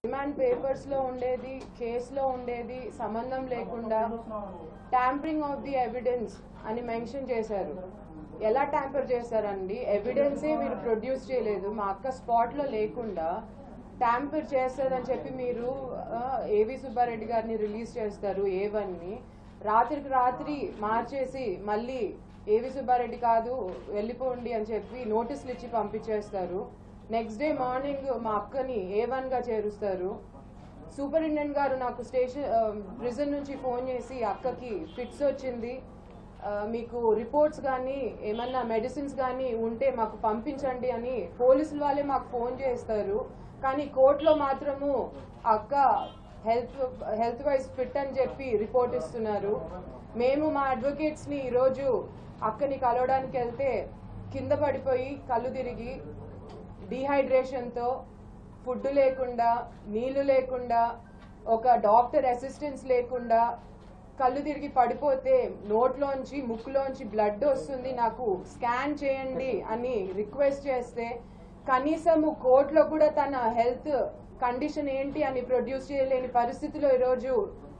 Demand papers లో ఉండేది కేసులో ఉండేది సంబంధం లేకుండా ట్యాంపరింగ్ ఆఫ్ ది ఎవిడెన్స్ అని మెన్షన్ చేశారు. ఎలా ట్యాంపర్ చేశారండి? ఎవిడెన్సే మీరు ప్రొడ్యూస్ చేయలేదు, మా అక్క స్పాట్ లో లేకుండా ట్యాంపర్ చేస్తారని చెప్పి మీరు ఏవి సుబ్బారెడ్డి గారిని రిలీజ్ చేస్తారు. ఏవన్నీ రాత్రికి రాత్రి మార్చేసి మళ్ళీ ఏవి సుబ్బారెడ్డి కాదు వెళ్ళిపోండి అని చెప్పి నోటీసులు ఇచ్చి పంపించేస్తారు. నెక్స్ట్ డే మార్నింగ్ మా అక్కని A1 గా చేరుస్తారు. సూపరింటెండెంట్ గారు నాకు ప్రిజన్ నుంచి ఫోన్ చేసి అక్కకి ఫిట్స్ వచ్చింది, మీకు రిపోర్ట్స్ కానీ ఏమన్నా మెడిసిన్స్ కానీ ఉంటే మాకు పంపించండి అని పోలీసుల వాళ్ళే మాకు ఫోన్ చేస్తారు. కానీ కోర్టులో మాత్రము అక్క హెల్త్ వైజ్ ఫిట్ అని చెప్పి రిపోర్ట్ ఇస్తున్నారు. మేము మా అడ్వకేట్స్ని ఈరోజు అక్కని కలవడానికి వెళ్తే కింద పడిపోయి కళ్ళు తిరిగి డీహైడ్రేషన్తో ఫుడ్ లేకుండా నీళ్లు లేకుండా ఒక డాక్టర్ అసిస్టెన్స్ లేకుండా కళ్ళు తిరిగి పడిపోతే నోట్లోంచి ముక్కులోంచి బ్లడ్ వస్తుంది, నాకు స్కాన్ చేయండి అని రిక్వెస్ట్ చేస్తే కనీసము కోర్టులో కూడా తన హెల్త్ కండిషన్ ఏంటి అని ప్రొడ్యూస్ చేయలేని పరిస్థితిలో ఈరోజు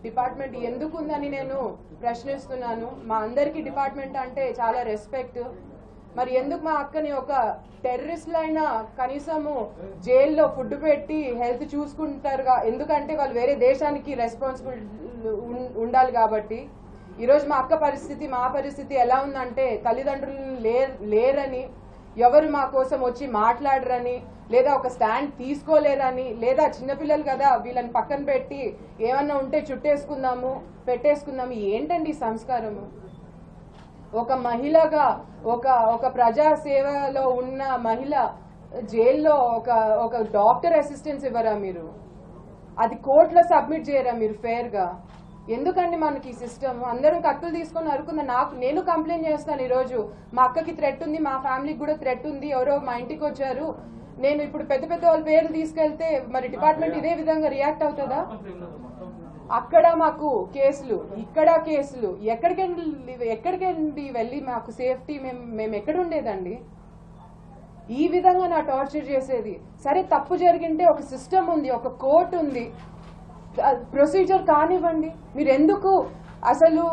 డిపార్ట్మెంట్ ఎందుకుందని నేను ప్రశ్నిస్తున్నాను. మా అందరికీ డిపార్ట్మెంట్ అంటే చాలా రెస్పెక్ట్. మరి ఎందుకు మా అక్కని ఒక టెర్రరిస్టులైనా కనీసము జైల్లో ఫుడ్ పెట్టి హెల్త్ చూసుకుంటారుగా, ఎందుకంటే వాళ్ళు వేరే దేశానికి రెస్పాన్సిబుల్ ఉండాలి కాబట్టి. ఈరోజు మా అక్క పరిస్థితి మా పరిస్థితి ఎలా ఉందంటే తల్లిదండ్రులు లేరని, ఎవరు మా కోసం వచ్చి మాట్లాడరని, లేదా ఒక స్టాండ్ తీసుకోలేరని, లేదా చిన్నపిల్లలు కదా వీళ్ళని పక్కన పెట్టి ఏమన్నా ఉంటే చుట్టేసుకుందాము పెట్టేసుకుందాము. ఏంటండి సంస్కారము? ఒక మహిళగా ఒక ప్రజా సేవలో ఉన్న మహిళ జైల్లో ఒక డాక్టర్ అసిస్టెన్స్ ఇవ్వరా మీరు? అది కోర్టులో సబ్మిట్ చేయరా మీరు ఫేర్ గా? ఎందుకండి మనకి ఈ సిస్టమ్? అందరం కత్తులు తీసుకొని అరుకుందా. నేను కంప్లైంట్ చేస్తాను. ఈరోజు మా అక్కకి థ్రెట్ ఉంది, మా ఫ్యామిలీకి కూడా థ్రెట్ ఉంది, ఎవరో మా ఇంటికి వచ్చారు, నేను ఇప్పుడు పెద్ద పెద్ద వాళ్ళ పేర్లు తీసుకెళ్తే మరి డిపార్ట్మెంట్ ఇదే విధంగా రియాక్ట్ అవుతుందా? అక్కడ మాకు కేసులు, ఇక్కడ కేసులు, ఎక్కడికి వెళ్ళి మాకు సేఫ్టీ మేము ఎక్కడ ఉండేదండి? ఈ విధంగా నా టార్చర్ చేసేది. సరే తప్పు జరిగింటే ఒక సిస్టమ్ ఉంది, ఒక కోర్టు ఉంది, ప్రొసీజర్ కానివ్వండి. మీరు ఎందుకు అసలు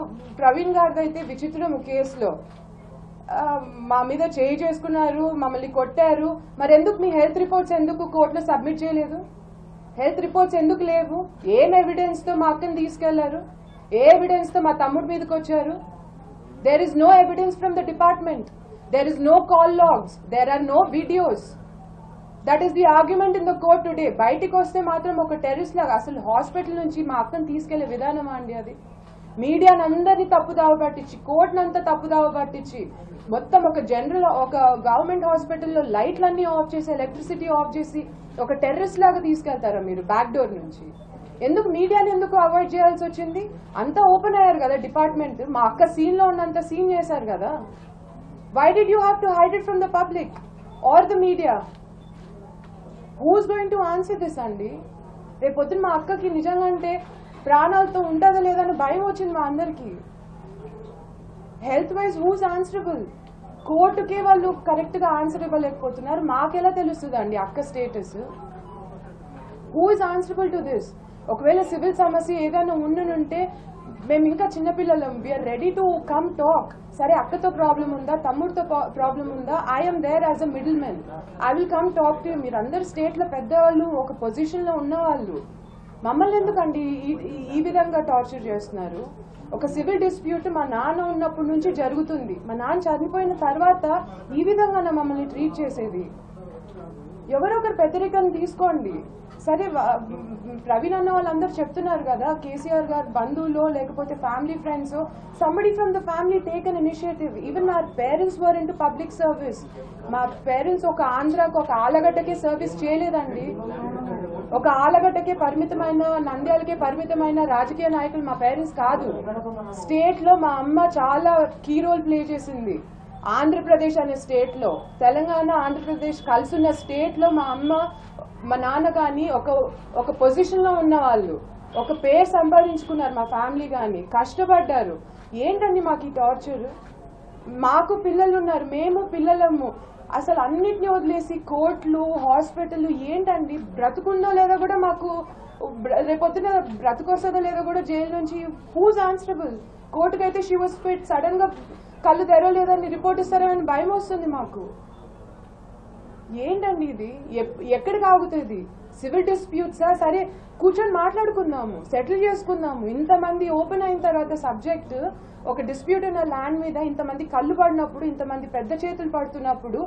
ప్రవీణ్ గారిది అయితే విచిత్రము కేసులో మా మీద చేయి చేసుకున్నారు, మమ్మల్ని కొట్టారు. మరి ఎందుకు మీ హెల్త్ రిపోర్ట్స్ ఎందుకు కోర్టులో సబ్మిట్ చేయలేదు? హెల్త్ రిపోర్ట్స్ ఎందుకు లేవు? ఏం ఎవిడెన్స్ తో మా అక్కని తీసుకెళ్లారు? ఏ ఎవిడెన్స్ తో మా తమ్ముడి మీదకి వచ్చారు? There is no evidence from the department. There is no call logs, there are no videos. That is the argument in the court today. బయటికి వస్తే మాత్రం ఒక టెర్రరిస్ట్ లాగా. అసలు హాస్పిటల్ నుంచి మా అక్కని తీసుకెళ్లే విధానమా అండి అది? మీడియాని అందరినీ తప్పుదావ పట్టించి, కోర్టునంతా తప్పుదావ పట్టించి, మొత్తం ఒక గవర్నమెంట్ హాస్పిటల్లో లైట్లన్నీ ఆఫ్ చేసి, ఎలక్ట్రిసిటీ ఆఫ్ చేసి ఒక టెర్రరిస్ట్ లాగా తీసుకెళ్తారా మీరు బ్యాక్ డోర్ నుంచి? ఎందుకు మీడియాని ఎందుకు అవాయిడ్ చేయాల్సి వచ్చింది? అంతా ఓపెన్ అయ్యారు కదా డిపార్ట్మెంట్. మా అక్క సీన్ లో ఉన్నంత సీన్ చేశారు కదా. Why did you have to hide it from the public or the media? Who's going to answer this అండి? రేపొద్దున మా అక్కకి నిజంగా అంటే ప్రాణాలతో ఉంటుందా లేదని భయం వచ్చింది మా అందరికి. Health wise who's answerable? కోర్టుకే వాళ్ళు కరెక్ట్ గా ఆన్సర్ ఇవ్వలేకపోతున్నారు. మాకెలా తెలుస్తుంది అండి అక్క status? Who is answerable to this? ఒకవేళ సివిల్ సమస్య ఏదైనా ఉండుంటే మేము ఇంకా చిన్నపిల్లలం, we're ready to come talk. సరే అక్కతో ప్రాబ్లం ఉందా, తమ్ముడితో ప్రాబ్లం ఉందా, I'm there as a middle men, I will come talk to. మీరు అందరు స్టేట్ లో పెద్దవాళ్ళు, ఒక పొజిషన్ లో ఉన్నవాళ్ళు, మమ్మల్ని ఎందుకండి ఈ విధంగా టార్చర్ చేస్తున్నారు? ఒక సివిల్ డిస్ప్యూట్ మా నాన్న ఉన్నప్పటి నుంచి జరుగుతుంది. మా నాన్న చనిపోయిన తర్వాత ఈ విధంగా మమ్మల్ని ట్రీట్ చేసేది. ఎవరో ఒకరు పెద్దరికం తీసుకోండి. సరే ప్రవీణ్ అన్న వాళ్ళందరూ చెప్తున్నారు కదా, కేసీఆర్ గారు బంధువులు లేకపోతే family friends, somebody from the family take an initiative. Even our parents were into public service. మా పేరెంట్స్ ఒక ఆంధ్రాకు, ఒక ఆలగడ్డకే సర్వీస్ చేయలేదండి. ఒక ఆలగడ్డకే పరిమితమైన, నంద్యాలకే పరిమితమైన రాజకీయ నాయకులు మా పేరెంట్స్ కాదు. స్టేట్ లో మా అమ్మ చాలా కీ రోల్ ప్లే చేసింది. ఆంధ్రప్రదేశ్ అనే స్టేట్ లో, తెలంగాణ ఆంధ్రప్రదేశ్ కలిసి ఉన్న స్టేట్ లో మా అమ్మ మా నాన్న కానీ ఒక పొజిషన్ లో ఉన్న వాళ్ళు, ఒక పేరు సంపాదించుకున్నారు. మా ఫ్యామిలీ కానీ కష్టపడ్డారు. ఏంటండి మాకు ఈ టార్చర్? మాకు పిల్లలు ఉన్నారు, మేము పిల్లలము. అసలు అన్నిటిని వదిలేసి కోర్టులు హాస్పిటల్ ఏంటండి? బ్రతుకుందో లేదో కూడా మాకు, రేపొద్దున బ్రతుకొస్తుందో లేదో కూడా జైలు నుంచి హూజ్ ఆన్సరబుల్? కోర్టుకైతే షీ వాజ్ ఫిట్, సడన్ గా కళ్ళు తెరవలేదని రిపోర్ట్ ఇస్తారని భయం వస్తుంది మాకు. ఏంటండి ఇది? ఎక్కడికి ఆగుతుంది? సివిల్ డిస్ప్యూట్సా? సరే కూర్చొని మాట్లాడుకుందాము, సెటిల్ చేసుకుందాము. ఇంతమంది ఓపెన్ అయిన తర్వాత సబ్జెక్ట్, ఒక డిస్ప్యూట్ ఉన్న ల్యాండ్ మీద ఇంతమంది కళ్ళు పడినప్పుడు, ఇంతమంది పెద్ద చేతులు పడుతున్నప్పుడు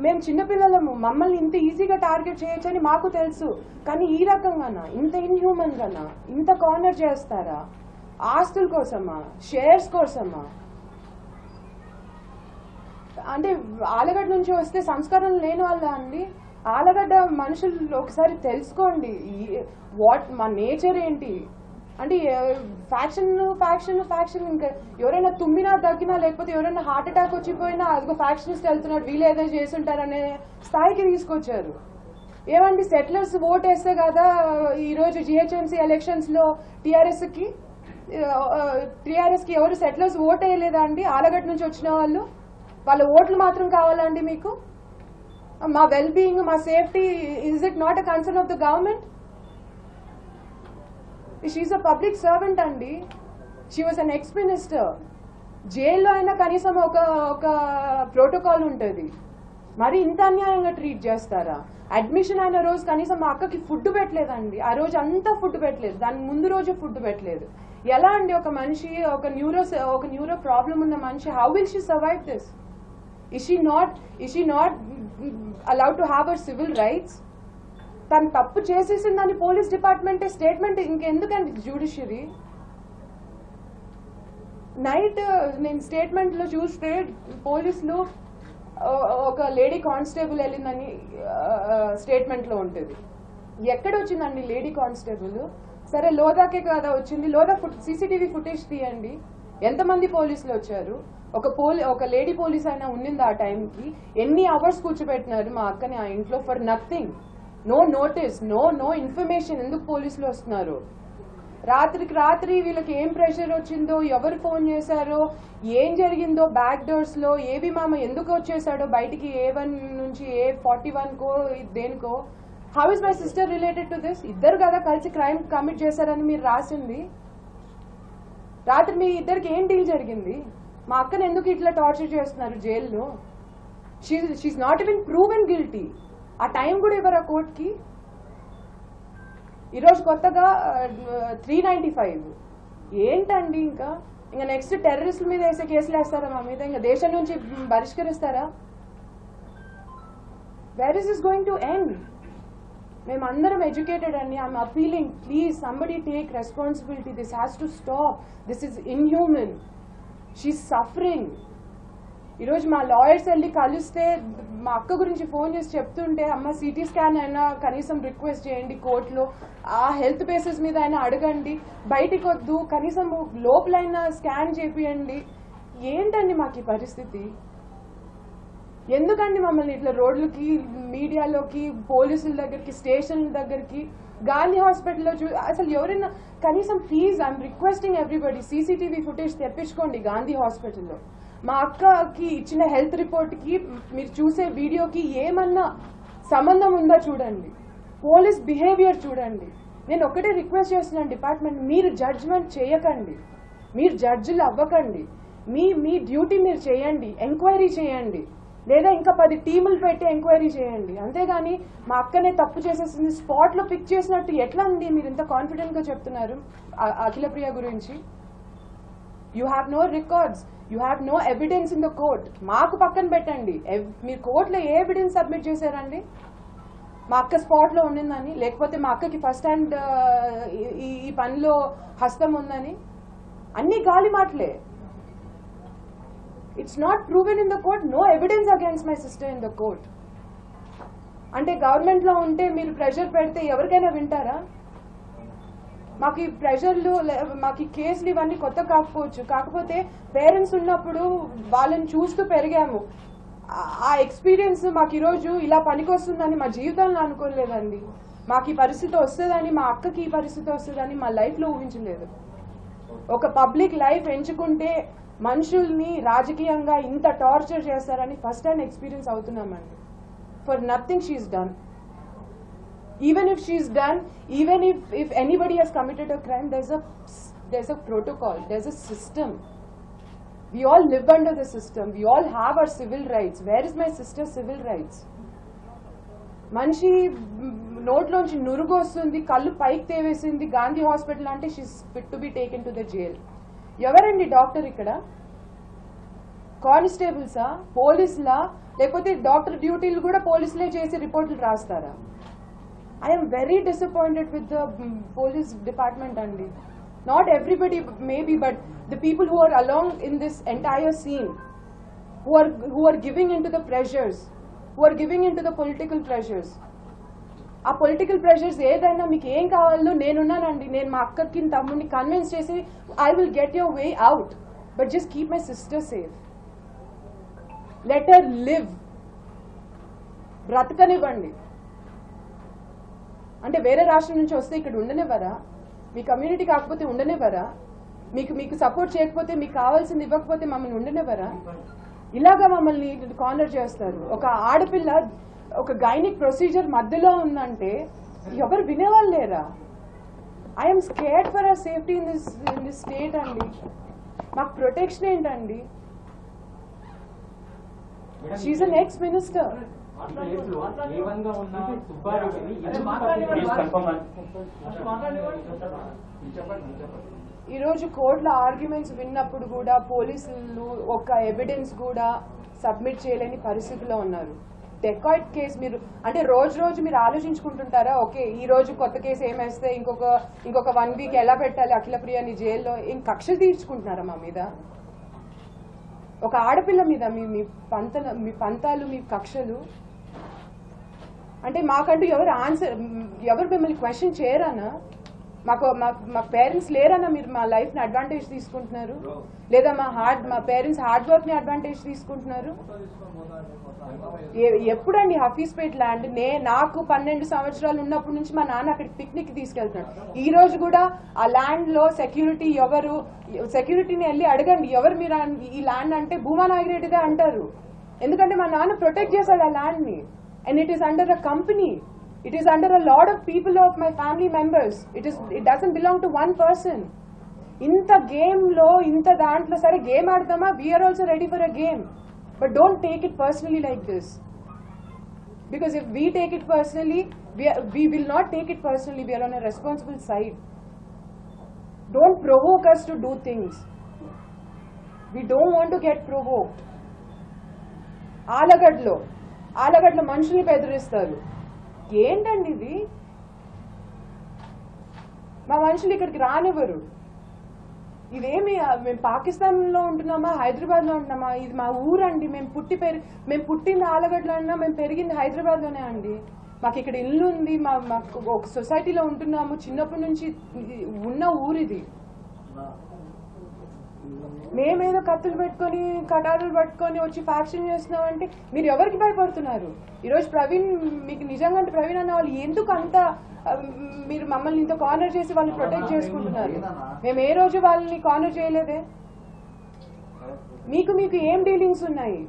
మేము చిన్నపిల్లలము, మమ్మల్ని ఇంత ఈజీగా టార్గెట్ చేయొచ్చని మాకు తెలుసు. కానీ ఈ రకంగానా, ఇంత ఇన్హ్యూమన్ గానా, ఇంత కార్నర్ చేస్తారా? ఆస్తుల కోసమా? షేర్స్ కోసమా? అంటే ఆలగడ్డ నుంచి వస్తే సంస్కారం లేని వాళ్ళ అండి? ఆలగడ్డ మనుషులు ఒకసారి తెలుసుకోండి, వాట్ మా నేచర్ ఏంటి అంటే. ఫ్యాక్షన్ ఫ్యాక్షన్ ఫ్యాక్షన్, ఇంకా ఎవరైనా తుమ్మినా దగ్గినా లేకపోతే ఎవరైనా హార్ట్ అటాక్ వచ్చిపోయినా అదిగో ఫ్యాక్షనిస్ట్ వెళ్తున్నాడు, వీళ్ళు ఏదో చేసి ఉంటారనే స్థాయికి తీసుకొచ్చారు. ఏమండి, సెటిలర్స్ ఓట్ వేస్తే కదా ఈరోజు జిహెచ్ఎంసీ ఎలక్షన్స్ లో టీఆర్ఎస్ కి ఎవరు సెటిలర్స్ ఓట్ వేయలేదా అండి? ఆలగడ్డ నుంచి వచ్చిన వాళ్ళు, వాళ్ళ ఓట్లు మాత్రం కావాలండి మీకు? మా వెల్ బీయింగ్, మా safety, is it not a concern of the government? She's a public servant అండి. She was an ex minister. జైల్లో అయినా కనీసం ఒక ప్రోటోకాల్ ఉంటుంది. మరి ఇంత అన్యాయంగా ట్రీట్ చేస్తారా? అడ్మిషన్ అయిన రోజు కనీసం మా అక్కకి ఫుడ్ పెట్టలేదండి. ఆ రోజు అంతా ఫుడ్ పెట్టలేదు, దాని ముందు రోజు ఫుడ్ పెట్టలేదు. ఎలా అండి ఒక మనిషి, ఒక న్యూరో ప్రాబ్లం ఉన్న మనిషి, how will she survive this? Is she not allowed to have her civil rights? తను తప్పు చేసేసిందని పోలీస్ డిపార్ట్మెంటే స్టేట్మెంట్, ఇంకెందుకండి జ్యుడిషియరీ? నైట్ నేను స్టేట్మెంట్ లో చూస్తే పోలీసులు ఒక లేడీ కానిస్టేబుల్ వెళ్ళిందని స్టేట్మెంట్ లో ఉంటుంది. ఎక్కడొచ్చిందండి లేడీ కానిస్టేబుల్? సరే లోదాకే కదా వచ్చింది, లోదా సీసీటీవీ ఫుటేజ్ తీయండి. ఎంతమంది పోలీసులు వచ్చారు? ఒక లేడీ పోలీస్ అయినా ఉండింది ఆ టైంకి? ఎన్ని అవర్స్ కూర్చోబెట్టినారు మా అక్కని ఆ ఇంట్లో for nothing? No notice, no information. ఎందుకు పోలీసులు వస్తున్నారు? రాత్రికి రాత్రి వీళ్ళకి ఏం ప్రెషర్ వచ్చిందో, ఎవరు ఫోన్ చేశారో, ఏం జరిగిందో బ్యాక్ డోర్స్ లో, ఏబీ మామ ఎందుకు వచ్చేసాడో బయటికి, A1 నుంచి A41 కో దేనికో. How is my sister related to this? ఇద్దరు కదా కలిసి క్రైమ్ కమిట్ చేశారని మీరు రాసింది. రాత్రి మీ ఇద్దరికి ఏం డీల్ జరిగింది? మా అక్కని ఎందుకు ఇట్లా టార్చర్ చేస్తున్నారు జైల్లో? She's not even proven guilty. ఆ టైం కూడా ఇవ్వరా కోర్టుకి? ఈరోజు కొత్తగా 395 ఏంటండి? ఇంకా నెక్స్ట్ టెర్రరిస్టుల మీద వేసే కేసులు వేస్తారా మా మీద? ఇంకా దేశం నుంచి బహిష్కరిస్తారా? Where is this going to end? మేమందరం ఎడ్యుకేటెడ్ అండి. I'm appealing, please somebody take responsibility. This has to stop. This is inhuman. She's suffering. ఈరోజు మా లాయర్స్ వెళ్ళి కలిస్తే మా అక్క గురించి ఫోన్ చేసి చెప్తుంటే, అమ్మ సిటీ స్కాన్ అయినా కనీసం రిక్వెస్ట్ చేయండి కోర్టులో, ఆ హెల్త్ బేసిస్ మీద అయినా అడగండి, బయటికి వద్దు, కనీసం లోపలైనా స్కాన్ చేపియండి. ఏంటండి మాకు ఈ పరిస్థితి? ఎందుకండి మమ్మల్ని ఇట్లా రోడ్లకి, మీడియాలోకి, పోలీసుల దగ్గరికి, స్టేషన్ల దగ్గరికి, గాంధీ హాస్పిటల్లో అసలు ఎవరైనా కనీసం please I'm requesting everybody, CCTV footage తెప్పించుకోండి గాంధీ హాస్పిటల్లో. మా అక్కకి ఇచ్చిన హెల్త్ రిపోర్ట్కి, మీరు చూసే వీడియోకి ఏమన్నా సంబంధం ఉందా చూడండి. పోలీస్ బిహేవియర్ చూడండి. నేను ఒకటే రిక్వెస్ట్ చేస్తున్నాను డిపార్ట్మెంట్, మీరు జడ్జ్మెంట్ చేయకండి, మీరు జడ్జిలు అవ్వకండి. మీ డ్యూటీ మీరు చేయండి, ఎంక్వైరీ చేయండి, లేదా ఇంకా 10 టీములు పెట్టి ఎంక్వైరీ చేయండి. అంతేగాని మా అక్కనే తప్పు చేసేసింది స్పాట్ లో పిక్ చేసినట్టు ఎట్లా అండి మీరు ఇంత కాన్ఫిడెంట్ గా చెప్తున్నారు అఖిలప్రియ గురించి? You have no records, you have no evidence in the court. మాకు పక్కన పెట్టండి, మీరు కోర్టులో ఏ ఎవిడెన్స్ సబ్మిట్ చేశారండి? మా అక్క స్పాట్ లో ఉండిందని, లేకపోతే మా అక్కకి ఫస్ట్ హ్యాండ్ ఈ పనిలో హస్తం ఉందని? అన్ని గాలి మాటలే. It's not proven in the court, no evidence against my sister in the court. అంటే గవర్నమెంట్ లో ఉంటే మీరు ప్రెషర్ పెడితే ఎవరికైనా వింటారా? మాకు ఈ ప్రెషర్లు, మాకు ఈ కేసులు ఇవన్నీ కొత్త కాకపోవచ్చు, కాకపోతే పేరెంట్స్ ఉన్నప్పుడు వాళ్ళని చూస్తూ పెరిగాము. ఆ ఎక్స్పీరియన్స్ మాకు ఈరోజు ఇలా పనికొస్తుందని మా జీవితంలో అనుకోలేదండి. మాకు ఈ పరిస్థితి వస్తుందని, మా అక్కకి ఈ పరిస్థితి వస్తుందని మా లైఫ్లో ఊహించలేదు. ఒక పబ్లిక్ లైఫ్ ఎంచుకుంటే మనుషుల్ని రాజకీయంగా ఇంత టార్చర్ చేస్తారని ఫస్ట్ హ్యాండ్ ఎక్స్పీరియన్స్ అవుతున్నామండి. For nothing she's done. Even if she's done, even if anybody has committed a crime, there's a protocol, there's a system. We all live under the system. We all have our civil rights. Where is my sister's civil rights? మనిషి నోట్లోంచి నురుగు వస్తుంది, కళ్ళు పైకి తేవేసింది, Gandhi hospital అంటే she's fit to be taken to the jail. ఎవరండి doctor ఇక్కడ? కానిస్టేబుల్సా, పోలీసులా, లేకపోతే డాక్టర్ డ్యూటీలు కూడా పోలీసులే చేసి రిపోర్ట్లు రాస్తారా? I am very disappointed with the police department andi. Not everybody maybe, but the people who are along in this entire scene, who are giving into the pressures, who are giving into the political pressures. ఆ political pressures ఏదైనా మీకు ఏం కావాలో నేనున్నానండి. నేను మా అక్కకి తమ్ముడిని convince చేసి I will get your way out, but just keep my sister safe. Let her live. బ్రతకనివ్వండి. అంటే వేరే రాష్ట్రం నుంచి వస్తే ఇక్కడ ఉండనివ్వరా? మీ కమ్యూనిటీ కాకపోతే ఉండనివ్వరా? మీకు సపోర్ట్ చేయకపోతే, మీకు కావాల్సింది ఇవ్వకపోతే మమ్మల్ని ఉండనివ్వరా? ఇలాగా మమ్మల్ని కార్నర్ చేస్తారు. ఒక ఆడపిల్ల ఒక గైనిక్ ప్రొసీజర్ మధ్యలో ఉందంటే ఎవరు వినేవాళ్ళు లేరా? I'm scared for hour safety in this state అండి. మాకు ప్రొటెక్షన్ ఏంటండి? షీఈస్ అన్ ఎక్స్ మినిస్టర్. ఈరోజు కోర్టులో ఆర్గ్యుమెంట్స్ విన్నప్పుడు కూడా పోలీసులు ఒక ఎవిడెన్స్ కూడా సబ్మిట్ చేయలేని పరిస్థితిలో ఉన్నారు. డెకాయిట్ కేసు మీరు అంటే రోజు మీరు ఆలోచించుకుంటుంటారా? ఓకే, ఈ రోజు కొత్త కేసు ఏమేస్తే ఇంకొక 1 వీక్ ఎలా పెట్టాలి అఖిలప్రియని జైల్లో, ఏం కక్ష తీర్చుకుంటున్నారా మా మీద? ఒక ఆడపిల్ల మీద మీ పంతాలు, మీ కక్షలు అంటే మాకంటూ ఎవరు మిమ్మల్ని క్వశ్చన్ చేయరానా? మా పేరెంట్స్ లేరన్నా మీరు మా లైఫ్ ని అడ్వాంటేజ్ తీసుకుంటున్నారు? లేదా మా పేరెంట్స్ హార్డ్ వర్క్ ని అడ్వాంటేజ్ తీసుకుంటున్నారు? ఎప్పుడండి హఫీజ్పేట్ ల్యాండ్ నాకు 12 సంవత్సరాలు ఉన్నప్పటి నుంచి మా నాన్న అక్కడికి పిక్నిక్ తీసుకెళ్తున్నాడు. ఈ రోజు కూడా ఆ ల్యాండ్ లో సెక్యూరిటీని వెళ్ళి అడగండి, ఎవరు మీరు ఈ ల్యాండ్ అంటే భూమా నాగిరెడ్డిదే అంటారు. ఎందుకంటే మా నాన్న ప్రొటెక్ట్ చేశాడు ఆ ల్యాండ్ ని. And it is under a company. It is under a lot of people of my family members. It doesn't belong to one person. Inta game lo, inta dantlo sare game aadama. We are also ready for a game. But don't take it personally like this. Because if we take it personally, we will not take it personally. We are on a responsible side. Don't provoke us to do things. We don't want to get provoked. ఆలగడ్లో మనుషుల్ని బెదిరిస్తారు. ఏంటండి ఇది? మా మనుషులు ఇక్కడికి రానివ్వరు. ఇదేమి మేము పాకిస్తాన్లో ఉంటున్నామా, హైదరాబాద్లో ఉంటున్నామా? ఇది మా ఊరండి. మేము పుట్టింది ఆలగడ్లో అన్నా, మేము పెరిగింది హైదరాబాద్లోనే అండి. మాకు ఇక్కడ ఇల్లు ఉంది, మాకు ఒక సొసైటీలో ఉంటున్నాము. చిన్నప్పటి నుంచి ఉన్న ఊరిది. మేమేదో కత్తులు పెట్టుకొని కటారులు పట్టుకొని వచ్చి ఫ్యాక్షన్ చేస్తున్నామంటే మీరు ఎవరికి భయపడుతున్నారు? ఈరోజు ప్రవీణ్, మీకు నిజంగా అంటే ప్రవీణ్ అన్న వాళ్ళు ఎందుకు అంత మీరు మమ్మల్ని ఇంత కార్నర్ చేసి వాళ్ళని ప్రొటెక్ట్ చేసుకుంటున్నారు? మేము ఏ రోజు వాళ్ళని కార్నర్ చేయలేదే. మీకు ఏం డీలింగ్స్ ఉన్నాయి?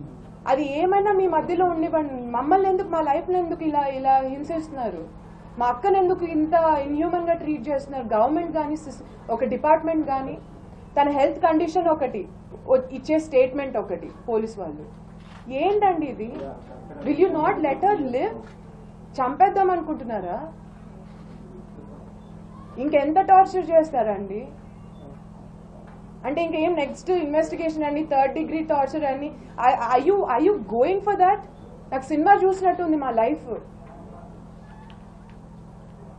అది ఏమైనా మీ మధ్యలో ఉండివ్వండి. మమ్మల్ని ఎందుకు, మా లైఫ్లో ఎందుకు ఇలా హింసిస్తున్నారు? మా అక్కను ఎందుకు ఇంత ఇన్హ్యూమన్ గా ట్రీట్ చేస్తున్నారు? గవర్నమెంట్ కానీ ఒక డిపార్ట్మెంట్ కానీ తన హెల్త్ కండిషన్ ఒకటి ఇచ్చే స్టేట్మెంట్ ఒకటి, పోలీస్ వాళ్ళు. ఏంటండి ఇది? Will you not let her live? చంపేద్దాం అనుకుంటున్నారా? ఇంకెంత టార్చర్ చేస్తారండి? అంటే ఇంకేం నెక్స్ట్ ఇన్వెస్టిగేషన్ అని, 3rd degree టార్చర్ అని, I you going for that? నాకు సినిమా చూసినట్టు ఉంది మా లైఫ్.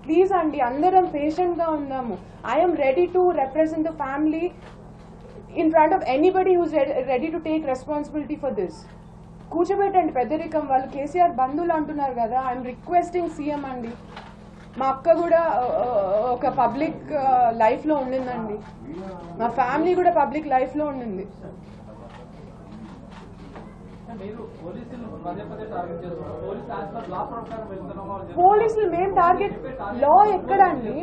ప్లీజ్ అండి, అందరం పేషెంట్ గా ఉందాము. I'm ready to represent the family in front of anybody who's ready to take responsibility for this. కూర్చోబెట్టండి పెద్దరికం. వాళ్ళు కేసీఆర్ బంధువులు అంటున్నారు కదా. ఐఎమ్ రిక్వెస్టింగ్ సీఎం అండి. మా అక్క కూడా ఒక పబ్లిక్ లైఫ్ లో ఉండిందండి. మా ఫ్యామిలీ కూడా పబ్లిక్ లైఫ్ లో ఉండింది. పోలీసులు మేము టార్గెట్ లా ఎక్కడ అండి?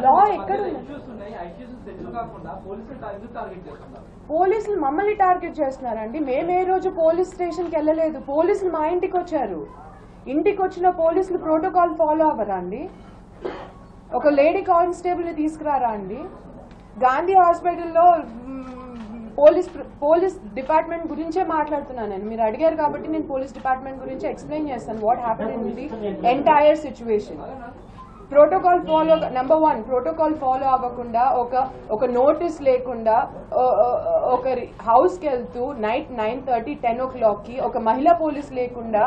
లా ఎక్కడ? పోలీసులు మమ్మల్ని టార్గెట్ చేస్తున్నారండి. మేము ఏ రోజు పోలీస్ స్టేషన్కి వెళ్ళలేదు. పోలీసులు మా ఇంటికి వచ్చారు. ఇంటికి వచ్చిన పోలీసులు ప్రోటోకాల్ ఫాలో అవ్వరా అండి? ఒక లేడీ కానిస్టేబుల్ని తీసుకురారా అండి? గాంధీ హాస్పిటల్లో పోలీస్ డిపార్ట్మెంట్ గురించే మాట్లాడుతున్నాను నేను. మీరు అడిగారు కాబట్టి నేను పోలీస్ డిపార్ట్మెంట్ గురించి ఎక్స్ప్లెయిన్ చేస్తాను what happen in the entire situation. Protocol follow, number 1 protocol follow అవ్వకుండా, ఒక నోటీస్ లేకుండా ఒక హౌస్కి వెళ్తూ నైట్ 9:30, 10 o'clockకి ఒక మహిళా పోలీస్ లేకుండా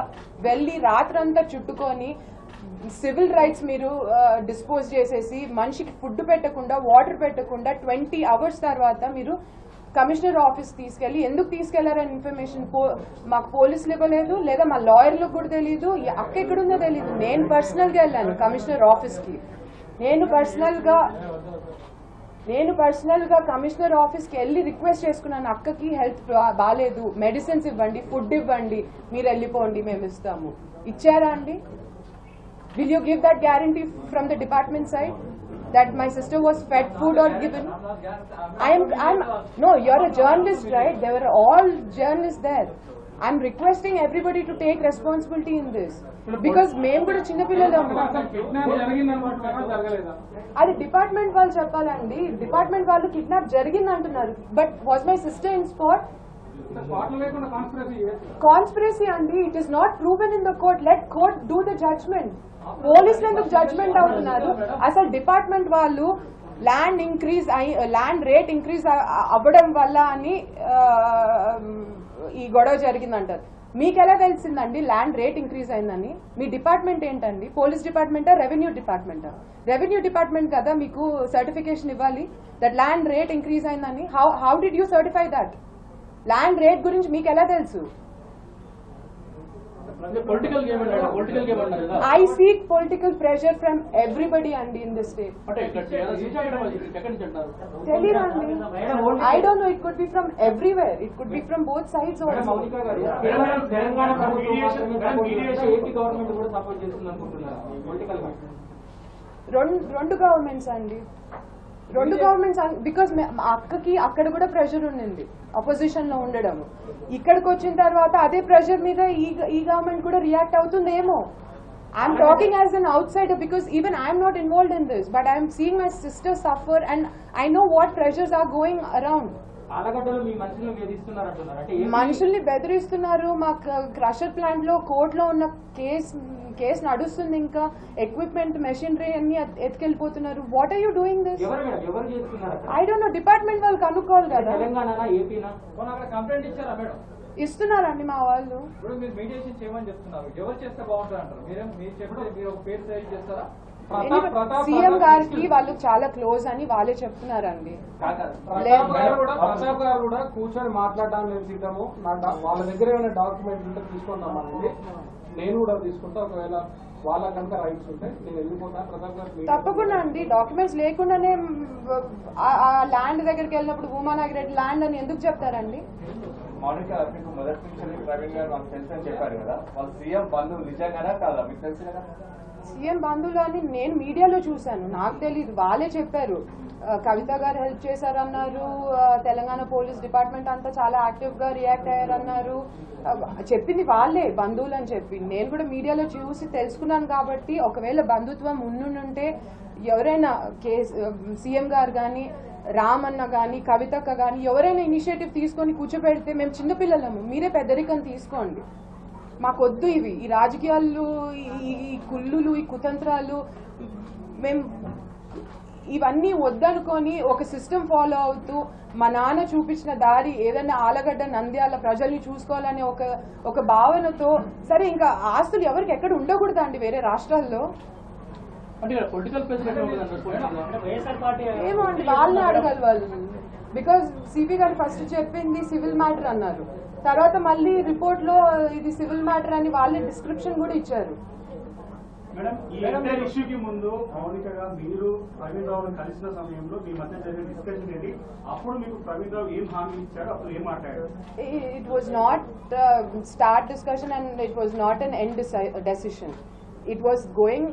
వెళ్ళి రాత్రంతా చుట్టుకొని సివిల్ రైట్స్ మీరు డిస్పోజ్ చేసేసి మనిషికి ఫుడ్ పెట్టకుండా, వాటర్ పెట్టకుండా 20 hours తర్వాత మీరు కమిషనర్ ఆఫీస్ తీసుకెళ్లి ఎందుకు తీసుకెళ్లారని ఇన్ఫర్మేషన్ మాకు పోలీసులు ఇవ్వలేదు, లేదా మా లాయర్లకు కూడా తెలియదు. అక్క ఎక్కడుందో తెలియదు. నేను పర్సనల్గా వెళ్ళాను కమిషనర్ ఆఫీస్కి. నేను పర్సనల్గా కమిషనర్ ఆఫీస్కి వెళ్ళి రిక్వెస్ట్ చేసుకున్నాను, అక్కకి హెల్త్ బాగాలేదు, మెడిసిన్స్ ఇవ్వండి, ఫుడ్ ఇవ్వండి, మీరు వెళ్ళిపోండి, మేము ఇస్తాము. ఇచ్చారా అండి? Will you give that guarantee from the department side that my sister was fed food or given? No, you're a journalist, right? There were all journalists there. I'm requesting everybody to take responsibility in this. Because మేము కూడా చిన్నపిల్లలు. అది department వాళ్ళు చెప్పాలండి. Department వాళ్ళు kidnap జరిగింది అంటున్నారు. But was my sister in spot? Conspiracy అండి. It is not proven in the court. Let court do the judgment. పోలీసులు ఎందుకు జడ్జ్మెంట్ అవుతున్నారు? అసలు డిపార్ట్మెంట్ వాళ్ళు ల్యాండ్ రేట్ ఇంక్రీజ్ అవ్వడం వల్ల అని ఈ గొడవ జరిగిందంటారు. మీకు ఎలా తెలిసిందండి ల్యాండ్ రేట్ ఇంక్రీజ్ అయిందని? మీ డిపార్ట్మెంట్ ఏంటండి? పోలీస్ డిపార్ట్మెంటా, రెవెన్యూ డిపార్ట్మెంటా? రెవెన్యూ డిపార్ట్మెంట్ కదా మీకు సర్టిఫికేషన్ ఇవ్వాలి దట్ ల్యాండ్ రేట్ ఇంక్రీజ్ అయిందని. How did you certify that? Land rate గురించి మీకు ఎలా తెలుసు? I seek political pressure from everybody and in this state. I don't know, it could be from everywhere. It could be from both sides also. రెండు governments అండి, రెండు governments. Because అక్కకి అక్కడ కూడా ప్రెషర్ ఉండింది అపోజిషన్ లో ఉండడం. ఇక్కడికి వచ్చిన తర్వాత అదే ప్రెషర్ మీద ఈ గవర్నమెంట్ కూడా రియాక్ట్ అవుతుందేమో. I'm talking as an outsider because even I'm not involved in this, but I'm seeing my sister suffer and I know what pressures are going around. మనుషుల్ని బెదిరిస్తున్నారు. మా క్రషర్ ప్లాంట్ లో కోర్టులో ఉన్న case నడుస్తుంది. ఇంకా equipment, machinery అన్ని ఎత్తుకెళ్ళిపోతున్నారు. What are you doing this? I don't know. Department వాళ్ళు కనుక్కోవాలి కదా. ఇస్తున్నారండి మా వాళ్ళు. సీఎం గారికి వాళ్ళు చాలా క్లోజ్ అని వాళ్ళే చెప్తున్నారండి. ప్రతాప్ గారు కూడా కూర్చొని మాట్లాడడానికి నేను సిద్ధము. వాళ్ళ దగ్గర ఏమైనా డాక్యుమెంట్ ఉంటే తీసుకుంటామని నేను కూడా తీసుకుంటా. ఒకవేళ వాళ్ళ కనుక రైట్స్ ఉంటే నేను వెళ్ళిపోతాను. ప్రతాప్ గారు తప్పకుండా అండి. డాక్యుమెంట్స్ లేకుండానే ఆ ల్యాండ్ దగ్గరికి వెళ్ళినప్పుడు భూమానాగిరెడ్డి ల్యాండ్ అని ఎందుకు చెప్తారండి? మౌనిక, మీకు మొదటి నుంచి ప్రవీణ్ గారు మాకు తెలుసు అని చెప్పారు కదా, వాళ్ళు సీఎం బంధువులు నిజంగానే కాదా? మీకు తెలుసు కదా సీఎం బంధువులు అని నేను మీడియాలో చూశాను, నాకు తెలీదు. వాళ్ళే చెప్పారు. కవిత గారు హెల్ప్ చేశారన్నారు. తెలంగాణ పోలీస్ డిపార్ట్మెంట్ అంతా చాలా యాక్టివ్ గా రియాక్ట్ అయ్యారన్నారు. చెప్పింది వాళ్ళే బంధువులు అని చెప్పి. నేను కూడా మీడియాలో చూసి తెలుసుకున్నాను. కాబట్టి ఒకవేళ బంధుత్వం ఉండుంటే ఎవరైనా సీఎం గారు కానీ, రామన్న కానీ, కవితక్క కానీ ఎవరైనా ఇనిషియేటివ్ తీసుకొని కూర్చోబెడితే, మేము చిన్నపిల్లలము, మీరే పెద్దరికం తీసుకోండి, మాకొద్దు ఇవి, ఈ రాజకీయాలు, ఈ కుళ్ళులు, ఈ కుతంత్రాలు, మేము ఇవన్నీ వద్దనుకొని ఒక సిస్టమ్ ఫాలో అవుతూ మా నాన్న చూపించిన దారి ఏదైనా ఆలగడ్డ, నంద్యాల ప్రజల్ని చూసుకోవాలనే ఒక భావనతో, సరే ఇంకా ఆస్తులు ఎవరికి ఎక్కడ ఉండకూడదండి వేరే రాష్ట్రాల్లో. ఏమో అండి, వాళ్ళని అడగాలి వాళ్ళు. బికాజ్ సిపి గారు ఫస్ట్ చెప్పింది సివిల్ మ్యాటర్ అన్నారు. తర్వాత మళ్ళీ రిపోర్ట్ లో ఇది సివిల్ మ్యాటర్ అని వాళ్ళే డిస్క్రిప్షన్ కూడా ఇచ్చారు. మేడం ఈ ఎంటైర్ ఇష్యూకి ముందు మౌనికగా మీరు ప్రవీణ్ రావుని కలిసిన సమయంలో మీ మధ్య జరిగిన డిస్కషన్ ఏంటి? అప్పుడు మీకు ప్రవీణ్ రావు ఏం హామీ ఇచ్చాడు, అప్పుడు ఏం మాట్లాడారు? It was not start discussion and it was not an end decision. It was going.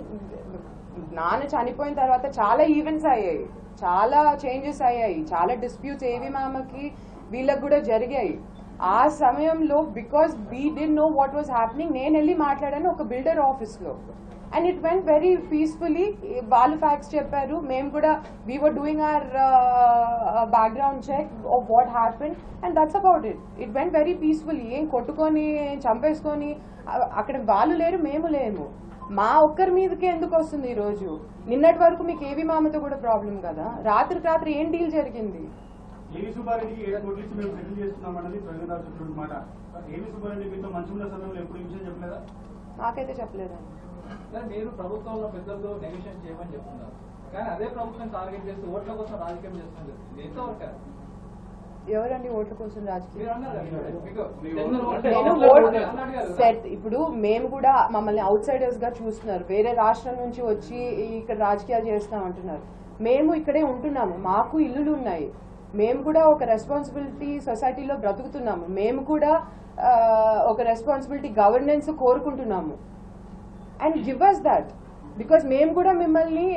నాన్న చనిపోయిన తర్వాత చాలా ఈవెంట్స్ అయ్యాయి, చాలా చేంజెస్ అయ్యాయి, చాలా డిస్ప్యూట్స్ ఏవి మామకి వీళ్ళకి కూడా జరిగాయి. ఆ సమయంలో because we did know what was happening, నేను వెళ్ళి మాట్లాడాను ఒక బిల్డర్ ఆఫీస్లో. And it went very peacefully. వాళ్ళు ఫ్యాక్ట్స్ చెప్పారు, మేము కూడా we were doing our background check of what happen and that's about it. It went very peacefully. ఏం కొట్టుకొని చంపేసుకొని అక్కడ వాళ్ళు లేరు, మేము లేము. మా ఒక్కరి మీదకే ఎందుకు వస్తుంది ఈరోజు? నిన్నటి వరకు మీకు ఏవి మామతో కూడా ప్రాబ్లం కదా. రాత్రికి రాత్రి ఏం డీల్ జరిగింది? ఏవి సుబ్బారెడ్డికి 7 కోట్లు ఇచ్చి మేము సెటిల్ చేస్తున్నాం అన్నది ప్రవీణ్ రావు చెప్పిన మాట. ఏవి సుబ్బారెడ్డి మీతో మంచిగా సమయంలో ఎప్పుడు ఈ విషయం చెప్పలేదా? నాకైతే చెప్పలేదండి. మీరు ప్రభుత్వంలో పెద్దలతో నెగోషియేషన్ చేయమని చెప్తున్నారు, కానీ అదే ప్రభుత్వం టార్గెట్ చేసి ఓట్ల కోసం రాజకీయం చేస్తున్నారు. ఎంతవరకు ఎవరండి ఓట్ల కోసం రాజకీయం? మీరు అన్నారు కదా, మీకు నేను ఓట్ సెట్. ఇప్పుడు మేము కూడా మమ్మల్ని అవుట్ సైడర్స్ గా చూస్తున్నారు, వేరే రాష్ట్రం నుంచి వచ్చి ఇక్కడ రాజకీయాలు చేస్తాం అంటున్నారు. మేము ఇక్కడే ఉంటున్నాము, మాకు ఇల్లులు ఉన్నాయి, మేము కూడా ఒక రెస్పాన్సిబిలిటీ సొసైటీలో బ్రతుకుతున్నాము, మేము కూడా ఒక రెస్పాన్సిబిలిటీ గవర్నెన్స్ కోరుకుంటున్నాము. And give us that, because మేము కూడా మిమ్మల్ని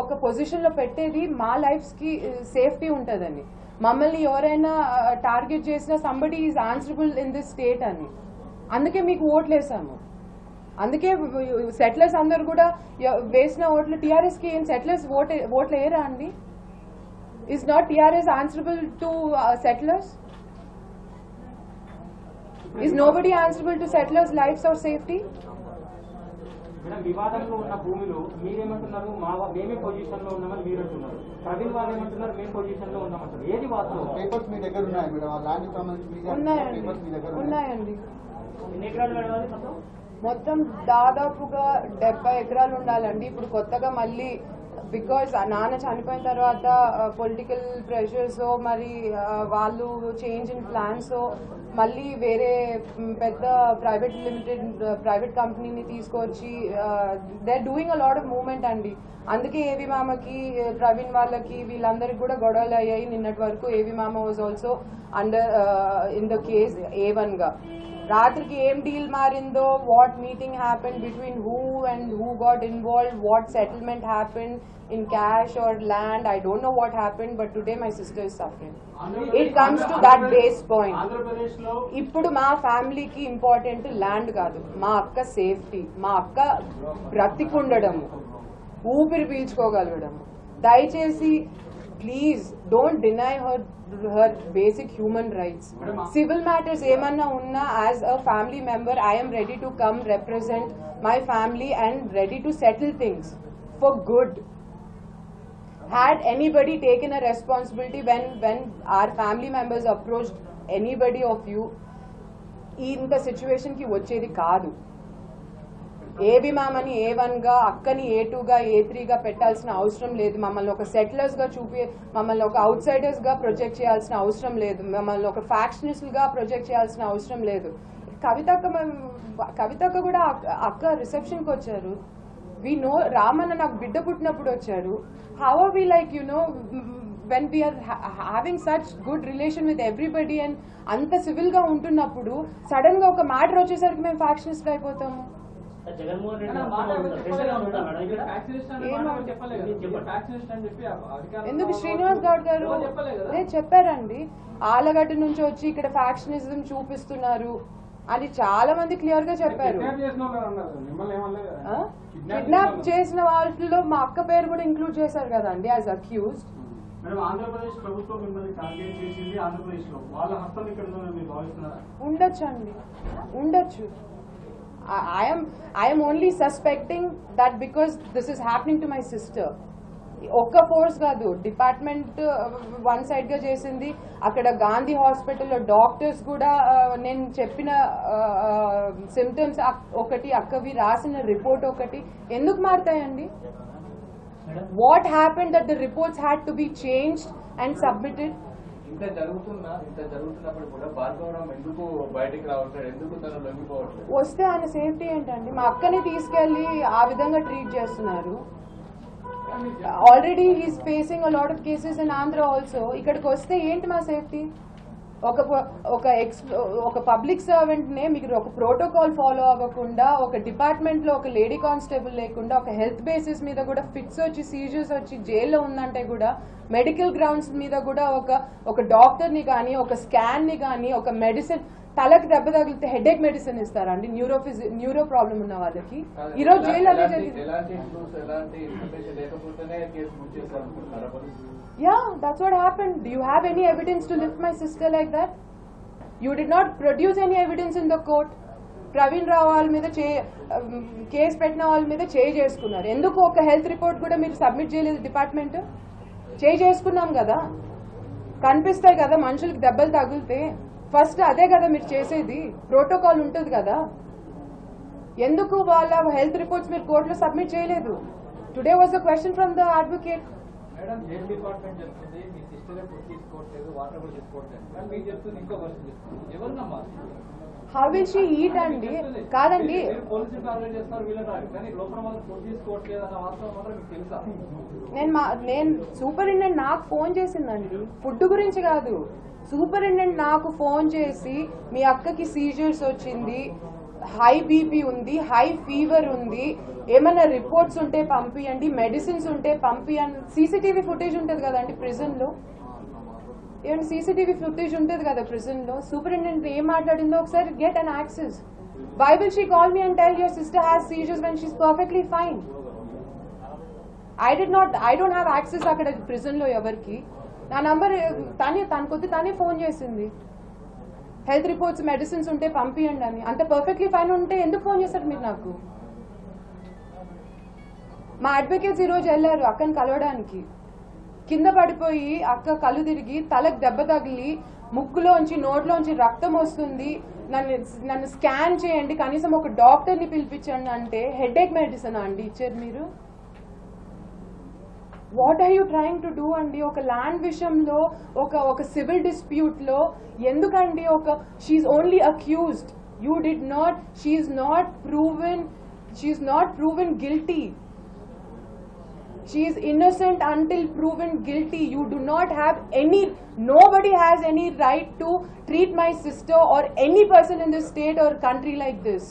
ఒక పొజిషన్లో పెట్టేది మా లైఫ్స్కి సేఫ్టీ ఉంటుందని. మమ్మల్ని ఎవరైనా టార్గెట్ చేసినా somebody is answerable in this state అని. అందుకే మీకు ఓట్లు వేసాము. అందుకే సెటిలర్స్ అందరు కూడా వేసిన ఓట్లు టీఆర్ఎస్కి. ఏం సెటిలర్స్ ఓట్లు వేయరా అండి? Is not TRS answerable to settlers? Is nobody answerable to settlers lives or safety? Madam, వివాదంలో ఉన్న భూమిలో మీరేమంటున్నారు? మేమే పొజిషన్ లో ఉన్నామని మీరు అంటున్నారు. ప్రవీణ్ వాళ్ళు ఏమంటున్నారు? మేము పొజిషన్ లో ఉన్నామంటారు. ఏది వాస్తవం? పేపర్స్ మీ దగ్గర ఉన్నాయి మేడం, ఆ ల్యాండ్ సంబంధించి ఉన్నాయండి, పేపర్స్ మీ దగ్గర ఉన్నాయండి. ఎన్ని ఎకరాలు మేడం మొత్తం? మొత్తం దాదాపుగా 70 ఎకరాలు ఉండాలండి. ఇప్పుడు కొత్తగా మళ్ళీ బికాజ్ నాన్న చనిపోయిన తర్వాత పొలిటికల్ ప్రెషర్స్ మరి వాళ్ళు చేంజ్ ఇన్ ప్లాన్స్ మళ్ళీ వేరే పెద్ద ప్రైవేట్ కంపెనీని తీసుకొచ్చి they are doing a lot of movement అండి. అందుకే ఏవి మామకి ప్రవీణ్ వాళ్ళకి వీళ్ళందరికి కూడా గొడవలు అయ్యాయి. నిన్నటి వరకు ఏవి మామ was also under in the case A1 గా. రాత్రికి ఏం డీల్ మారిందో, what meeting happen between who and who got involved, what settlement happen in cash or land, I don't know what happened, but today my sister is suffering. It comes to that base point. ఇప్పుడు మా ఫ్యామిలీకి important land కాదు, మా అక్క safety, మా అక్క బ్రతికుండడము, ఊపిరి పీల్చుకోగలగడము. దయచేసి please don't deny her basic human rights. Civil matters ఏమన్నా ఉన్నా as a family member I am ready to come represent my family and ready to settle things for good. Had anybody taken a responsibility when our family members approached anybody of you, ఇంత situation కి వచ్చేది కాదు. ఏవి మామని A1 గా, అక్కని A2 గా, A3 గా పెట్టాల్సిన అవసరం లేదు. మమ్మల్ని ఒక సెటిలర్స్ గా మమ్మల్ని ఒక అవుట్ సైడర్స్ గా ప్రొజెక్ట్ చేయాల్సిన అవసరం లేదు. మమ్మల్ని ఒక ఫ్యాక్షనిస్ట్ గా ప్రొజెక్ట్ చేయాల్సిన అవసరం లేదు. కవితక్క కూడా అక్క రిసెప్షన్ కి వచ్చారు. We know రామన్న నాకు బిడ్డ పుట్టినప్పుడు వచ్చారు. How are we like, when we are having such good relation with everybody and అంత సివిల్ గా ఉంటున్నప్పుడు సడన్ గా ఒక మ్యాటర్ వచ్చేసరికి మేము ఫ్యాక్షనిస్ట్ అయిపోతాము. జగన్మోహన్ ఎందుకు శ్రీనివాస్ గౌడ్ గారు చెప్పారండి, ఆలగడ్డ నుంచి వచ్చి ఇక్కడ ఫ్యాక్షనిజం చూపిస్తున్నారు అని చాలా మంది క్లియర్ గా చెప్పారు. కిడ్నాప్ చేసిన వాళ్ళలో మా అక్క పేరు కూడా ఇంక్లూడ్ చేశారు కదండి యాజ్ అక్యూజ్డ్. మేడం, ఆంధ్రప్రదేశ్ ప్రభుత్వం మిమ్మల్ని టార్గెట్ చేసింది ఆంధ్రప్రదేశ్ లో, వాళ్ళ హస్తం ఇక్కడ ఉందని మీరు భావిస్తున్నారా? ఉండొచ్చు అండి, ఉండొచ్చు. I am only suspecting that because this is happening to my sister. ఒక్క ఫోర్స్ కాదు, డిపార్ట్మెంట్ వన్ సైడ్ గా చేసింది. అక్కడ గాంధీ హాస్పిటల్లో డాక్టర్స్ కూడా నేను చెప్పిన సిమ్టమ్స్ ఒకటి, అక్కవి రాసిన రిపోర్ట్ ఒకటి. ఎందుకు మారుతాయండి? What happened that the reports had to be changed and submitted? ఇంత జరుగుతున్నప్పుడు కూడా భార్గవరావు ఎందుకు బయటికి రావట్లేదు, ఎందుకు తను లొంగిపోవట్లేదు? వస్తే ఆయన సేఫ్టీ ఏంటండి? మా అక్కని తీసుకెళ్లి ఆ విధంగా ట్రీట్ చేస్తున్నారు. Already he's facing a lot of cases in Andhra also. ఇక్కడికి వస్తే ఏంటి మా సేఫ్టీ? ఒక పబ్లిక్ సర్వెంట్ నే మీరు ఒక ప్రోటోకాల్ ఫాలో అవ్వకుండా, ఒక డిపార్ట్మెంట్ లో ఒక లేడీ కానిస్టేబుల్ లేకుండా, ఒక హెల్త్ బేసిస్ మీద కూడా ఫిట్స్ వచ్చి సీజర్స్ వచ్చి జైల్లో ఉందంటే కూడా, మెడికల్ గ్రౌండ్స్ మీద కూడా ఒక డాక్టర్ ని కానీ, ఒక స్కాన్ ని కానీ, ఒక మెడిసిన్, తలకి దెబ్బ తగిలితే హెడేక్ మెడిసిన్ ఇస్తారా అండి న్యూరో ప్రాబ్లం ఉన్న వాళ్ళకి? ఈ రోజు జైలు అదే జరిగింది. Yeah, that's what happened. Do you have any evidence to lift my sister like that? You did not produce any evidence in the court. Praveen Rao వాళ్ళ మీద కేసు పెట్టిన వాళ్ళ మీద చేసుకున్నారు. ఎందుకు ఒక హెల్త్ రిపోర్ట్ కూడా మీరు సబ్మిట్ చేయలేదు? డిపార్ట్మెంట్ చేసుకున్నాం కదా, కనిపిస్తాయి కదా మనుషులకి దెబ్బలు తగిలితే. ఫస్ట్ అదే కదా మీరు చేసేది, ప్రోటోకాల్ ఉంటుంది కదా. ఎందుకు వాళ్ళ హెల్త్ రిపోర్ట్స్ మీరు కోర్టులో సబ్మిట్ చేయలేదు? Today was the question from the advocate. Madam, jail department చెప్తుంది మీ సిస్టరే ఫుడ్ తీసుకోవట్లేదు, వాటర్ కూడా తీసుకోవట్లేదు, కానీ మీరు చెప్తుంది ఇంకో క్వశ్చన్ చెప్తుంది. ఎవరు నమ్మాలి? హౌ విల్ షీ ఈట్ అండి? కాదండి, పోలీసులు టార్గెట్ చేస్తారు వీళ్ళని, కానీ లోపల మాత్రం ఫుడ్ తీసుకోవట్లేదు అన్న వాస్తవం మాత్రం మీకు తెలుసా? నేను సూపరింటెండెంట్ నాకు ఫోన్ చేసిందండి, ఫుడ్ గురించి కాదు. సూపరింటెండెంట్ నాకు ఫోన్ చేసి మీ అక్కకి సీజర్స్ వచ్చింది, హై బీపీ ఉంది, హై ఫీవర్ ఉంది, ఏమైనా రిపోర్ట్స్ ఉంటే పంపియండి, మెడిసిన్స్ ఉంటే పంపియండి. సీసీటీవీ ఫుటేజ్ ఉంటుంది కదండి ప్రిజన్ లో, ఏమంటే సీసీటీవీ ఫుటేజ్ ఉంటుంది కదా ప్రిజన్ లో. సూపరింటెండెంట్ ఏం మాట్లాడిందో ఒకసారి get an access. Why will she call me and tell your sister has seizures when she's perfectly fine? I don't have access అక్కడ ప్రిజన్ లో ఎవరికి. నా నంబర్ తనే ఫోన్ చేసింది, హెల్త్ రిపోర్ట్స్ మెడిసిన్స్ ఉంటే పంపియండి అని. అంత పర్ఫెక్ట్లీ ఫైన్ ఉంటే ఎందుకు ఫోన్ చేస్తారు మీరు నాకు? మా అడ్వకేట్స్ ఈరోజు వెళ్ళారు అక్కని కలవడానికి. కింద పడిపోయి అక్క కళ్ళు తిరిగి తలకు దెబ్బ తగిలి ముక్కులోంచి నోట్లోంచి రక్తం వస్తుంది, నన్ను స్కాన్ చేయండి, కనీసం ఒక డాక్టర్ని పిలిపించండి అంటే హెడేక్ మెడిసిన్ అండి ఇచ్చారు మీరు? What are you trying to do అండి? ఒక ల్యాండ్ విషయంలో, ఒక సివిల్ డిస్ప్యూట్ లో ఎందుకండి? She's only accused, you did not, she's not proven guilty. She is innocent until proven guilty. You do not have nobody has any right to treat my sister or any person in this state or country like this.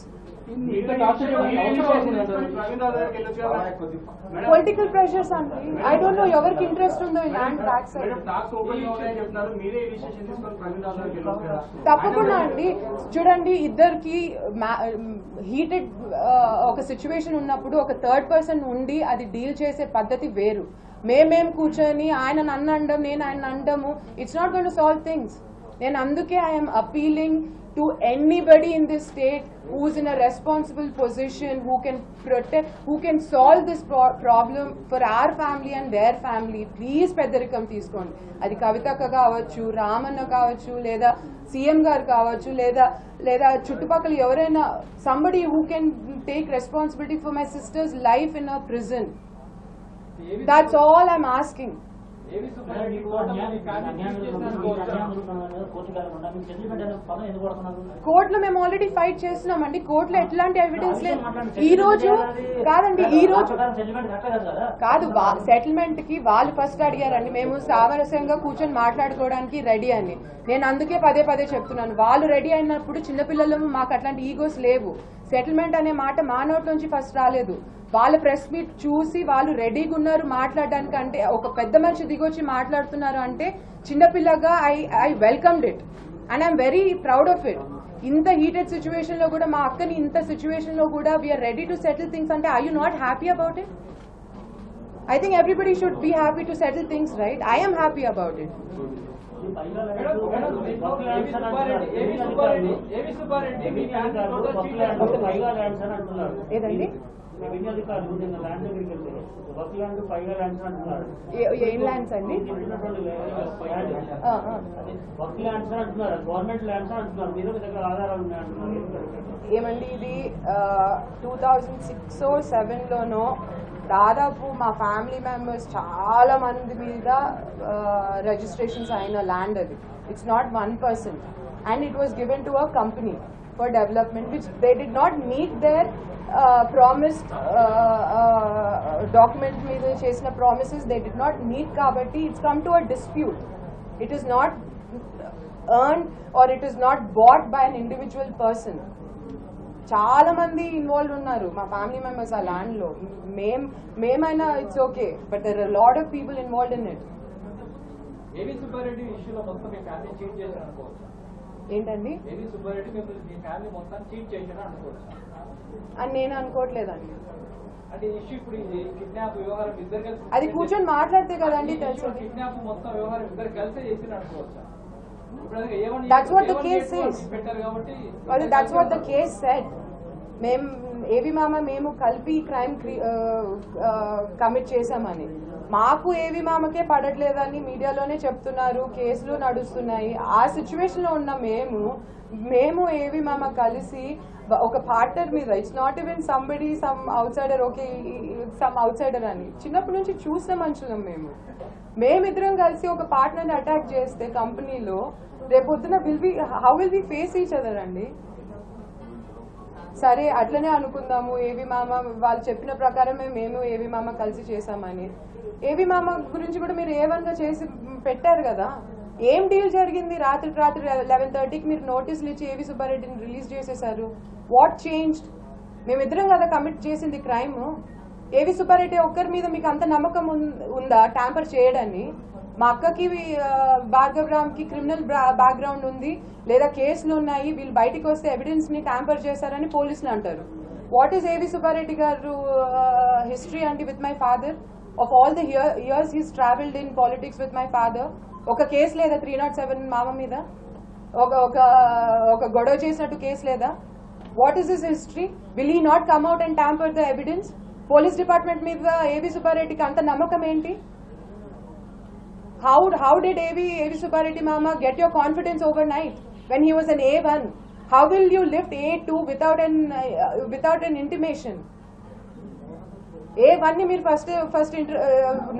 Political pressures అండి. I don't know ఎవరికి interest ఉందో ఈ land back side. తప్పకుండా అండి. చూడండి, ఇద్దరికి heated ఒక situation ఉన్నప్పుడు ఒక థర్డ్ పర్సన్ ఉండి అది డీల్ చేసే పద్ధతి వేరు. మేమేం కూర్చొని ఆయన నన్ను అండం, నేను ఆయన అండము, it's not going to solve things. నేను అందుకే I'm appealing to anybody in this state who's in a responsible position, who can protect, who can solve this problem for our family and their family. Please పెద్దరికం తీసుకోండి. అది కవితక్క కావచ్చు, రామన్న కావచ్చు, లేదా CM గారు కావచ్చు, లేదా చుట్టుపక్కల ఎవరైనా, somebody who can take responsibility for my sister's life in a prison. That's all I'm asking. కోర్టులో మేము ఆల్రెడీ ఫైట్ చేస్తున్నామండి. కోర్టులో ఎట్లాంటి ఎవిడెన్స్ లేదు. ఈ రోజు కాదండి, ఈ రోజు కాదు, సెటిల్మెంట్ కి వాళ్ళు ఫస్ట్ అడిగారండి. మేము సామరస్యంగా కూర్చొని మాట్లాడుకోవడానికి రెడీ అని. నేను అందుకే పదే చెప్తున్నాను, వాళ్ళు రెడీ అయినప్పుడు చిన్నపిల్లలు మాకు అట్లాంటి ఈగోస్ లేవు. సెటిల్మెంట్ అనే మాట మా నోట్ నుంచి ఫస్ట్ రాలేదు. వాళ్ళ ప్రెస్ మీట్ చూసి వాళ్ళు రెడీగా ఉన్నారు మాట్లాడడానికి. అంటే ఒక పెద్ద మనిషి దిగొచ్చి మాట్లాడుతున్నారు అంటే చిన్నపిల్లగా I welcomed it and I'm very proud of it. ఇంత హీటెడ్ సిచ్యువేషన్ లో కూడా మా అక్కని ఇంత సిచ్యువేషన్ లో కూడా we're ready to settle things అంటే I you not happy about it? I think everybody should be happy to settle things, right? I am happy about it. ఏదండి ఏం ల్యాండ్స్ అండి? ఏమండి, ఇది 2006-07 లోనో దాదాపు మా ఫ్యామిలీ మెంబర్స్ చాలా మంది మీద రిజిస్ట్రేషన్స్ అయిన ల్యాండ్ అది. It's not 1%. And it was given to a company for development which they did not meet their promised document మీద చేసిన promises they did not meet కాబట్టి it's come to a dispute. It is not earned or it is not bought by an individual person. చాలా మంది involve ఉన్నారు మా family members ఆ land లో. మేమైనా it's okay, but there are lot of people involved in it. AV Subba Reddy ఇష్యూలో మొత్తం మీ family cheat చేశారు అనుకోవచ్చు. ఏంటండి? ఏవి సుబ్బారెడ్డి మీ ఫ్యామిలీ మొత్తం చీట్ చేశారు అనుకోవచ్చు అని నేను అనుకోవట్లేదండి. అంటే ఇష్యూ ఇప్పుడు ఇది కిడ్నాప్ వ్యవహారం ఇద్దరు కలిసి అది కూర్చొని మాట్లాడితే కదండి తెలుసు. కిడ్నాప్ మొత్తం వ్యవహారం ఇద్దరు కలిసే చేసిన అనుకోవచ్చు. That's what the case says. పెట్టారు కాబట్టి That's what the case said. ఏవి మామ మేము కలిపి క్రైమ్ కమిట్ చేశామని. మాకు ఏవి మామకే పడట్లేదని మీడియాలోనే చెప్తున్నారు, కేసులు నడుస్తున్నాయి. ఆ సిచ్యువేషన్ లో ఉన్న మేము ఏవి మామ కలిసి ఒక పార్ట్నర్ మీద, it's not even somebody some outsider, okay some outsider అని చిన్నప్పటి నుంచి చూసిన మనుషులం మేమిద్దరం కలిసి ఒక పార్ట్నర్ని అటాక్ చేస్తే కంపెనీలో రేపొద్దున how will be face each other అండి. సరే అట్లనే అనుకుందాము, ఏవి మామ వాళ్ళు చెప్పిన ప్రకారమే మేము ఏవి మామ కలిసి చేశామని. ఏవి మామ గురించి కూడా మీరు ఏవన్గా చేసి పెట్టారు కదా. ఏం డీల్ జరిగింది? రాత్రి 11:30కి మీరు నోటీసులు ఇచ్చి ఏవి సుబ్బారెడ్డిని రిలీజ్ చేసేశారు. What changed? మేమిద్దరం కదా కమిట్ చేసింది క్రైమ్. ఏవి సుబ్బారెడ్డి ఒక్కరి మీద మీకు అంత నమ్మకం ఉందా ట్యాంపర్ చేయడాన్ని? మా అక్కకి భార్గవ్ రామ్కి క్రిమినల్ బ్యాక్గ్రౌండ్ ఉంది, లేదా కేసులు ఉన్నాయి, వీళ్ళు బయటికి వస్తే ఎవిడెన్స్ ని ట్యాంపర్ చేశారని పోలీసులు అంటారు. వాట్ ఈస్ ఏవి సుబ్బారెడ్డి గారు హిస్టరీ అండి with my father? Of all the years he's travelled in politics with my father. ఒక కేసు లేదా 307 మామ మీద? ఒక గొడవ చేసినట్టు కేసు లేదా? What is his history? Will he not come out and tamper the evidence? Police department మీద ఏవి సుబ్బారెడ్డికి అంత నమ్మకం ఏంటి? How did AV Subbareddy Mama get your confidence overnight when he was an A1? How will you lift A2 without an intimation? A1 ni meer first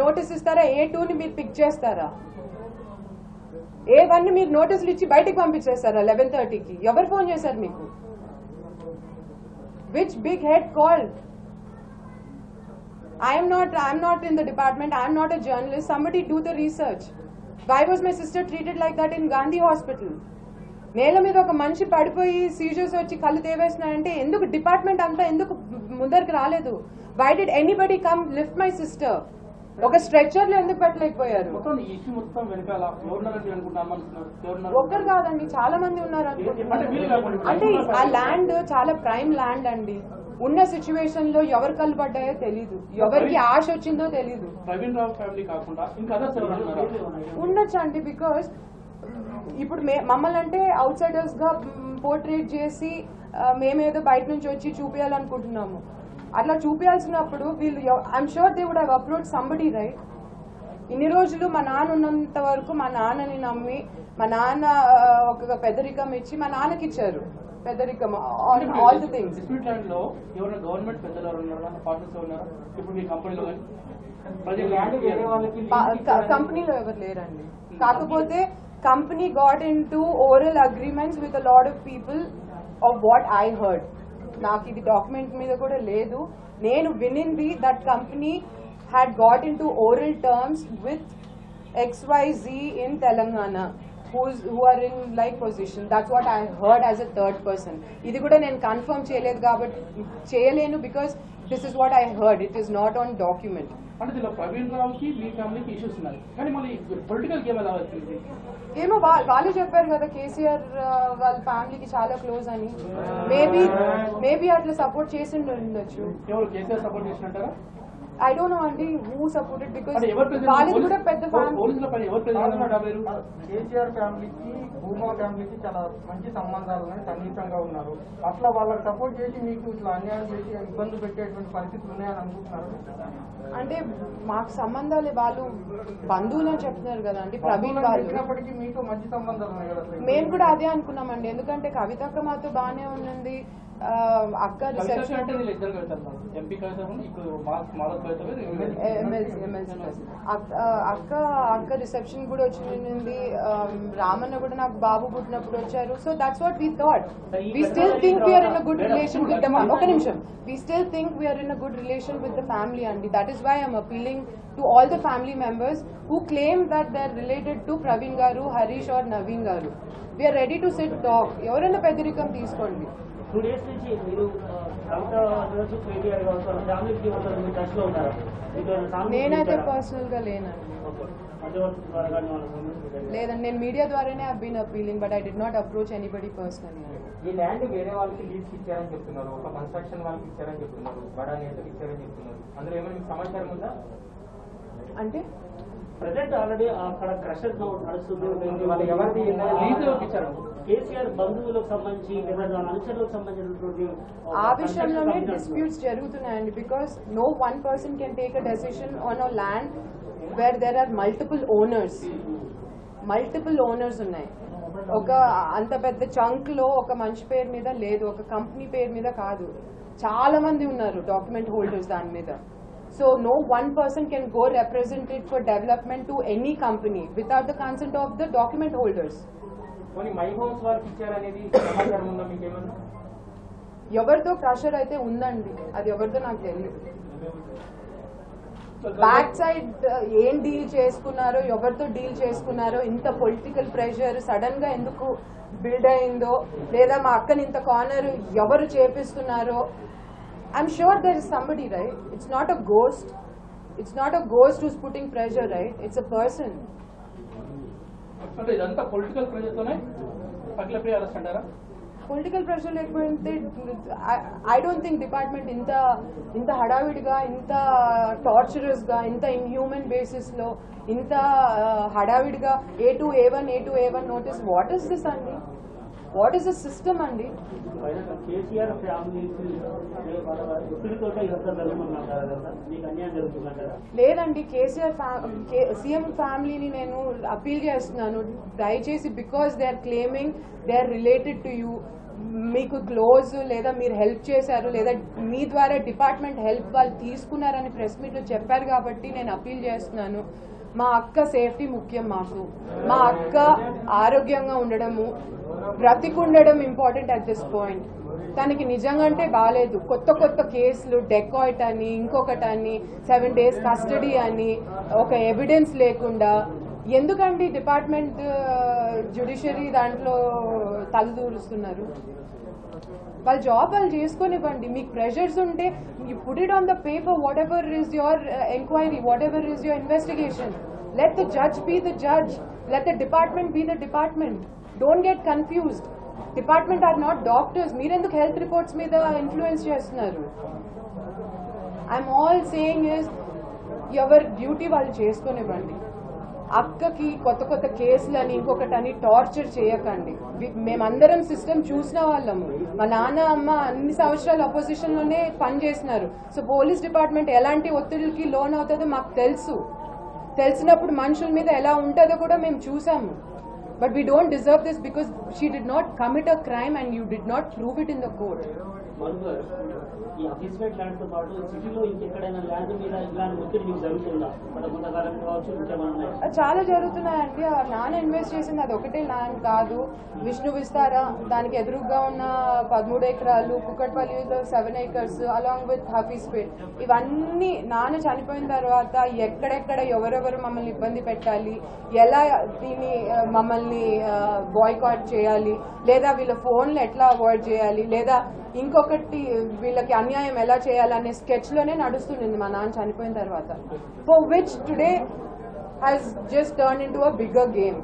notice istara, A2 ni meer pick chestara. A1 ni meer notice lu ichi bayatiki panpichestara 11:30 ki. Evaru phone chesaru meeku? Which big head called? I'm not in the department. I'm not a journalist. Somebody do the research. Why was my sister treated like that in Gandhi Hospital? నేల మీద ఒక మనిషి పడిపోయి scissors వచ్చి కళ్ళు తేవేస్తున్నాయంటే ఎందుకు department అంతా ఎందుకు ముందరికి రాలేదు? Why did anybody come lift my sister? ఒక స్ట్రెచర్ లో ఎందుకు పెట్టలేకపోయారు? ఒక్కరు కాదండి, చాలా మంది ఉన్నారు అనుకుంటున్నారు. అంటే ఆ ల్యాండ్ చాలా ప్రైమ్ ల్యాండ్ అండి. ఉన్న సిచ్యువేషన్ లో ఎవరు కలపడ్డాయో తెలీదు, ఎవరికి ఆశ వచ్చిందో తెలీదు. ప్రవీణ్ రావు ఫ్యామిలీ కాకుండా ఇంకా ఉండొచ్చు అండి. బికాస్ ఇప్పుడు మమ్మల్ని అంటే అవుట్ సైడర్స్ గా పోర్ట్రేట్ చేసి మేమేదో బయట నుంచి వచ్చి చూపించాలనుకుంటున్నాము. అట్లా చూపించాల్సినప్పుడు వీళ్ళు I'm sure they would have approach somebody, right? ఇన్ని రోజులు మా నాన్న ఉన్నంత వరకు మా నాన్నని నమ్మి, మా నాన్న ఒక పెద్దరికం ఇచ్చి మా నాన్నకి ఇచ్చారు పెద్దరికం, ఆల్ ది థింగ్స్. గవర్నమెంట్ పెద్దలు ఇప్పుడు మీ కంపెనీలో కంపెనీలో ఎవరు లేరండి. కాకపోతే company got in to oral agreements with a lot of people of what I heard. నాకు ఇది డాక్యుమెంట్ మీద కూడా లేదు, నేను వినింది that company had got in to oral terms with XYZ in Telangana who are in like position. That's what I heard as a third person. ఇది కూడా నేను కన్ఫర్మ్ చేయలేదు కాబట్టి చేయలేను, because this is what I heard. It is not on document. అంటే దీనిలో ప్రవీణ్ రావుకి మీ ఫ్యామిలీకి issues ఉన్నాయి, కానీ మళ్ళీ పొలిటికల్ గేమ్ ఎలా వచ్చింది? ఏమో వాళ్ళే చెప్పారు కదా కేసీఆర్ వాళ్ళ ఫ్యామిలీకి చాలా క్లోజ్ అని. మేబీ అట్లా సపోర్ట్ చేసి ఉండొచ్చు. ఎవరు కేసీఆర్ సపోర్ట్ చేసినట్టారా? I don't know అండి who supported, because వాళ్ళది కూడా పెద్ద ఫ్యామిలీ. కేసీఆర్ ఫ్యామిలీకి భూమా ఫ్యామిలీకి చాలా మంచి సంబంధాలు ఉన్నాయి, సన్నిహితంగా ఉన్నారు. అట్లా వాళ్ళకి సపోర్ట్ చేసి మీకు ఇట్లా అన్యాయం చేసి ఇబ్బంది పెట్టేటువంటి పరిస్థితులు ఉన్నాయని అనుకుంటున్నారు? అంటే మాకు సంబంధాలు వాళ్ళు బంధువులు అని చెప్తున్నారు కదా అండి. ప్రవీణ్ వాళ్ళు మీతో మంచి సంబంధాలు ఉన్నాయి కదా. మేము కూడా అదే అనుకున్నామండి, ఎందుకంటే కవితక్క మాతో బాగానే ఉన్నది, అక్క రిసెప్షన్ అంటే వీళ్ళు ఇద్దరు కడతారు ఎంపీ కడతారు ఇప్పుడు మాధవ్ కడతారు ఎమ్మెల్సీ అక్క రిసెప్షన్ కూడా వచ్చింది. రామన్న కూడా నాకు బాబు పుట్టినప్పుడు వచ్చారు. So that's what we thought. We still think we're in a good relation with the ఒక నిమిషం we still think we're in a good relation with the family అండి. That is why I'm appealing to all the family members who claim that they are related to Praveen Garu, Harish or Naveen Garu. We are ready to sit talk. ఎవరైనా పెద్దరికం తీసుకోండి. 2 days నుంచి మీరు నేనైతే personal గా లేనండి. లేదండి, నేను మీడియా ద్వారానే I been appealing but I did not approach anybody personally. ఈ ల్యాండ్ వేరే వాళ్ళకి లీజ్ ఇచ్చారని చెప్తున్నారు, ఒక కన్స్ట్రక్షన్ వాళ్ళకి ఇచ్చారని చెప్తున్నారు, బడా నేతకి ఇచ్చారని చెప్తున్నారు. అందులో ఏమైనా మీకు సమాచారం ఉందా? అంటే ప్రజెంట్ ఆల్రెడీ అక్కడ క్రషర్ నడుస్తుంది. వాళ్ళు ఎవరిది లీజ్ ఇచ్చారు? కేసీఆర్ బంధువులకు సంబంధించి లేదా అనుచరులకు సంబంధించినటువంటి ఆ విషయంలోనే డిస్ప్యూట్స్ జరుగుతున్నాయండి. Because no one person can take a decision on a land where there are multiple owners ఉన్నాయి. ఒక అంత పెద్ద చంక్ లో ఒక మనిషి పేరు మీద లేదు, ఒక కంపెనీ పేరు మీద కాదు, చాలా మంది ఉన్నారు డాక్యుమెంట్ హోల్డర్స్ దాని మీద. So no one person can go represent it for development to any company without the consent of the document holders. కొన్ని మై హోమ్స్ వాళ్ళకి ఇచ్చారనేది సమాచారం ఉందా మీకు ఏమన్నా? ఎవరితో ప్రెషర్ అయితే ఉందండి, అది ఎవరితో నాకు తెలియదు. బ్యాక్ సైడ్ ఏం డీల్ చేసుకున్నారో, ఎవరితో డీల్ చేసుకున్నారో, ఇంత పొలిటికల్ ప్రెషర్ సడన్ గా ఎందుకు బిల్డ్ అయిందో, లేదా మా అక్కని ఇంత కార్నర్ ఎవరు చేపిస్తున్నారో, I'm sure there is somebody, right? It's not a ghost. It's not a ghost who's putting pressure, right? It's a person. అంటే ఇదంతా పొలిటికల్ ప్రెషర్ తోనే అఖిలప్రియ అరెస్ట్ అంటారా? పొలిటికల్ ప్రెషర్ లేకపోతే ఐ డోంట్ థింక్ డిపార్ట్మెంట్ ఇంత హడావిడిగా, ఇంత torturous గా, ఇంత ఇన్హ్యూమన్ బేసిస్ లో, ఇంత హడావిడిగా A2 A1 notice. What is this అండి? వాట్ ఈస్ ద సిస్టమ్ అండి? కేసీఆర్ ఫ్యామిలీకి లేదండి, కేసీఆర్ సీఎం ఫ్యామిలీని నేను అపీల్ చేస్తున్నాను, దయచేసి because they are claiming they are related to you, మీకు క్లోజ్ లేదా మీరు హెల్ప్ చేశారు లేదా మీ ద్వారా డిపార్ట్మెంట్ హెల్ప్ వాళ్ళు తీసుకున్నారని ప్రెస్ మీట్లో చెప్పారు కాబట్టి నేను అపీల్ చేస్తున్నాను. మా అక్క సేఫ్టీ ముఖ్యం మాకు. మా అక్క ఆరోగ్యంగా ఉండడము, బ్రతికుండడం ఇంపార్టెంట్ అట్ దిస్ పాయింట్. తనకి నిజంగా అంటే బాగాలేదు. కొత్త కేసులు, డెకాయిట్ అని, ఇంకొకటని, 7 days కస్టడీ అని, ఒక ఎవిడెన్స్ లేకుండా ఎందుకండి డిపార్ట్మెంట్ జ్యుడిషియరీ దాంట్లో తలదూరుస్తున్నారు? వాళ్ళ జాబ్ వాళ్ళు చేసుకొనివ్వండి. మీకు ప్రెషర్స్ ఉంటే you put it on the paper, whatever is your enquiry, whatever is your investigation. Let the judge be the judge, let the department be the department. Don't get confused. Department are not doctors. మీరెందుకు health reports మీద influence చేస్తున్నారు? I'm all saying is ఎవరి duty వాళ్ళు చేసుకొనివ్వండి. అక్కకి కొత్త కేసులని ఇంకొకటని torture చేయకండి. మేమందరం సిస్టమ్ చూసిన వాళ్ళము. మా నాన్న అమ్మ అన్ని సంవత్సరాలు అపోజిషన్ లోనే పనిచేసినారు. సో పోలీస్ డిపార్ట్మెంట్ ఎలాంటి ఒత్తిడికి లోన్ అవుతుందో మాకు తెలిసినప్పుడు మనుషుల మీద ఎలా ఉంటుందో కూడా మేము చూసాము. But we don't deserve this because she did not commit a crime and you did not prove it in the court. ఈ అఫీస్మెంట్ ల్యాండ్ తో పాటు సిటీలో ఇంకెక్కడైనా ల్యాండ్ మీద ఇలాంటి ఒత్తిడి మీకు జరుగుతుందా? కొంతకాలం కావచ్చు, ఇంకేమన్నా చాలా జరుగుతున్నాయండి. నాన్న ఇన్వెస్ట్ చేసింది అది ఒకటే ల్యాండ్ కాదు. విష్ణు విస్తారా దానికి ఎదురుగా ఉన్న 13 ఎకరాలు, కుక్కట్పల్లిలో 7 acres అలాంగ్ విత్ హఫీస్పేట్, ఇవన్నీ నాన్న చనిపోయిన తర్వాత ఎక్కడెక్కడ ఎవరెవరు మమ్మల్ని ఇబ్బంది పెట్టాలి, ఎలా దీన్ని మమ్మల్ని బాయ్కాట్ చేయాలి, లేదా వీళ్ళ ఫోన్లు ఎట్లా అవాయిడ్ చేయాలి, లేదా ఇంకొకటి వీళ్ళకి అన్యాయం ఎలా చేయాలనే స్కెచ్ లోనే నడుస్తుంది మా నాన్న చనిపోయిన తర్వాత. For which today has just turned into a bigger game.